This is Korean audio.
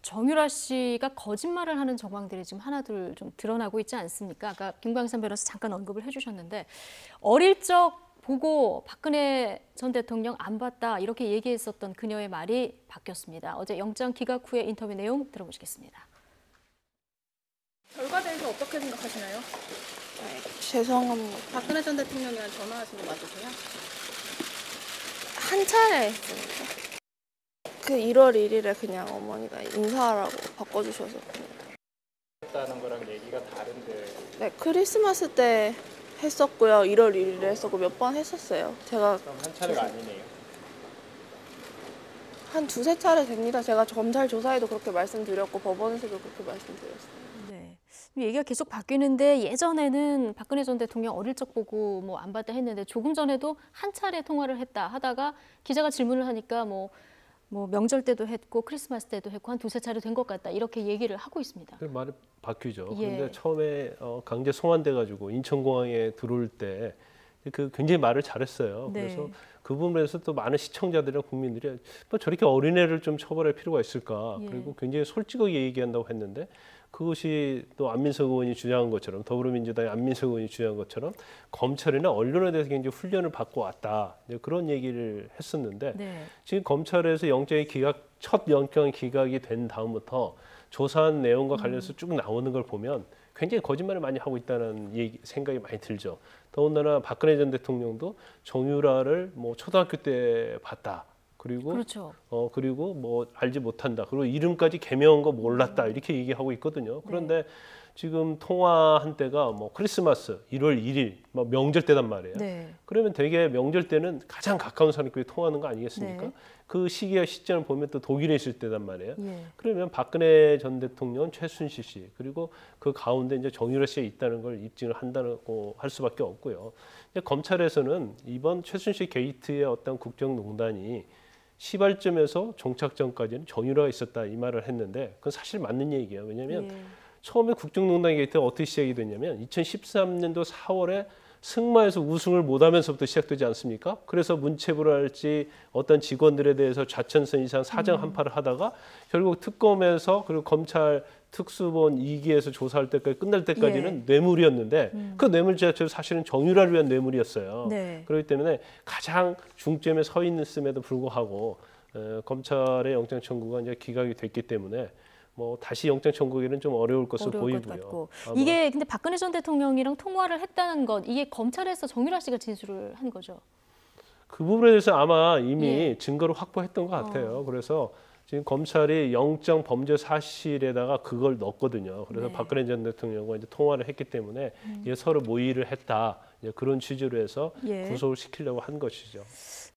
정유라 씨가 거짓말을 하는 정황들이 지금 하나둘 좀 드러나고 있지 않습니까? 아까 김광삼 변호사 잠깐 언급을 해주셨는데 어릴 적 보고 박근혜 전 대통령 안 봤다 이렇게 얘기했었던 그녀의 말이 바뀌었습니다. 어제 영장 기각 후의 인터뷰 내용 들어보시겠습니다. 결과에 대해서 어떻게 생각하시나요? 죄송합니다. 박근혜 전 대통령이랑 전화하신 거 맞으세요? 한 차례 했습니다. 그 1월 1일에 그냥 어머니가 인사하라고 바꿔주셔서 했다는 거랑 얘기가 다른데. 네, 크리스마스 때 했었고요. 1월 1일에 했었고 몇 번 했었어요. 제가 그럼 한 차례가 아니네요. 한 두세 차례 됩니다. 제가 검찰 조사에도 그렇게 말씀드렸고 법원에서도 그렇게 말씀드렸어요. 네. 얘기가 계속 바뀌는데 예전에는 박근혜 전 대통령 어릴 적 보고 뭐 안 봤다 했는데 조금 전에도 한 차례 통화를 했다 하다가 기자가 질문을 하니까 뭐 명절 때도 했고 크리스마스 때도 했고 한 두세 차례 된 것 같다 이렇게 얘기를 하고 있습니다. 말이 바뀌죠. 예. 그런데 처음에 강제 송환돼가지고 인천공항에 들어올 때 그 굉장히 말을 잘했어요. 네. 그래서 그 부분에서 또 많은 시청자들이나 국민들이 뭐 저렇게 어린애를 좀 처벌할 필요가 있을까? 예. 그리고 굉장히 솔직하게 얘기한다고 했는데 그것이 또 안민석 의원이 주장한 것처럼 더불어민주당의 안민석 의원이 주장한 것처럼 검찰이나 언론에 대해서 굉장히 훈련을 받고 왔다. 그런 얘기를 했었는데 네. 지금 검찰에서 첫 영장 기각이 된 다음부터 조사한 내용과 관련해서 쭉 나오는 걸 보면 굉장히 거짓말을 많이 하고 있다는 생각이 많이 들죠. 더군다나 박근혜 전 대통령도 정유라를 뭐 초등학교 때 봤다. 그리고 그렇죠. 그리고 뭐 알지 못한다. 그리고 이름까지 개명한 거 몰랐다. 이렇게 얘기하고 있거든요. 그런데 지금 통화한 때가 뭐 크리스마스 1월 1일 뭐 명절 때단 말이에요. 네. 그러면 되게 명절 때는 가장 가까운 사람끼리 통화하는 거 아니겠습니까? 네. 그 시점을 보면 또 독일에 있을 때단 말이에요. 예. 그러면 박근혜 전 대통령, 최순실 씨 그리고 그 가운데 이제 정유라 씨가 있다는 걸 입증을 한다고 할 수밖에 없고요. 이제 검찰에서는 이번 최순실 게이트의 어떤 국정농단이 시발점에서 종착점까지는 정유라가 있었다 이 말을 했는데 그건 사실 맞는 얘기예요. 왜냐하면 예. 처음에 국정농단 게이트가 어떻게 시작이 됐냐면 2013년도 4월에 승마에서 우승을 못하면서부터 시작되지 않습니까? 그래서 문체부랄지 어떤 직원들에 대해서 좌천선 이상 사정 한파를 하다가 결국 특검에서 그리고 검찰 특수본 2기에서 조사할 때까지 끝날 때까지는 뇌물이었는데 그 뇌물 자체는 사실은 정유라를 위한 뇌물이었어요. 네. 그렇기 때문에 가장 중점에 서 있음에도 불구하고 검찰의 영장 청구가 이제 기각이 됐기 때문에 뭐 다시 영장 청구기는 좀 어려울 것으로 어려울 것 보이고요. 같고. 아마 이게 근데 박근혜 전 대통령이랑 통화를 했다는 것 이게 검찰에서 정유라 씨가 진술을 한 거죠. 그 부분에 대해서 아마 이미 예. 증거를 확보했던 것 같아요. 그래서 지금 검찰이 영장 범죄 사실에다가 그걸 넣었거든요. 그래서 네. 박근혜 전 대통령과 이제 통화를 했기 때문에 이제 서로 모의를 했다. 이제 그런 취지로 해서 예. 구속을 시키려고 한 것이죠.